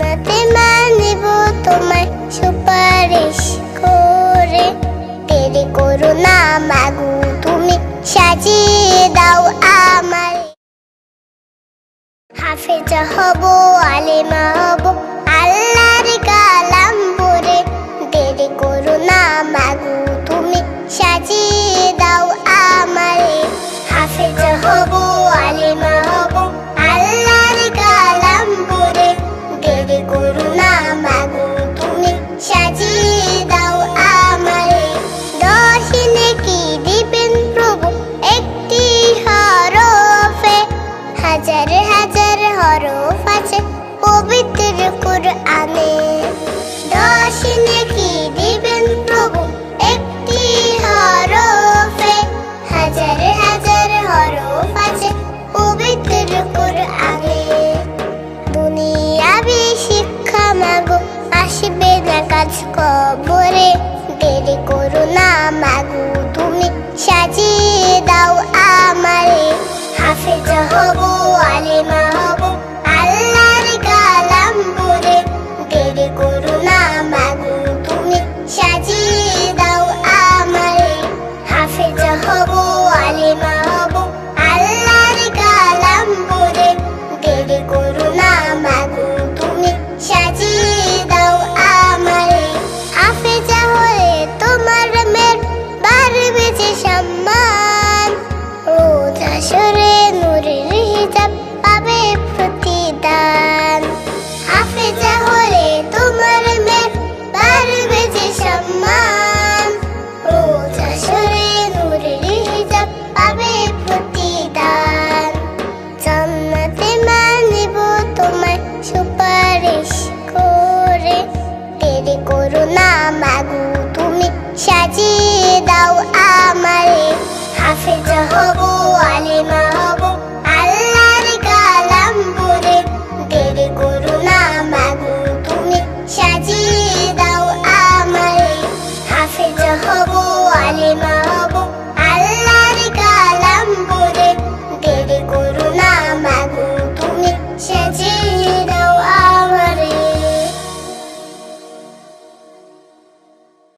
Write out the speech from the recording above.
জান্নাতে মানিব তোমায় সুপারিশ করে। দেরি করো না মাগো তুমি সাজিয়ে দাও আমারে। হাফেজা হব আলেমা হব আল্লাহর কালাম পড়ে। দেরি করো না মাগো তুমি সাজিয়ে দাও আমারে। হাফেজা হব আলেমা হব আল্লাহর কালাম পড়ে। দেরি করো না মাগো তুমি সাজিয়ে দাও আমারে। 10 নেকি দিবেন প্রভু একটি হরফে। হাজার হাজার হরফ আছে পবিত্র কুরআনে। 10 নেকি দিবেন প্রভু একটি হরফে। হাজার হাজার হরফ আছে পবিত্র কুরআনে। দুনিয়াবি শিক্ষা মাগো আসবে না কাজ কবরে। দেরি করো না মাগো তুমি সাজিয়ে দাও আমারে। হাফেজা হব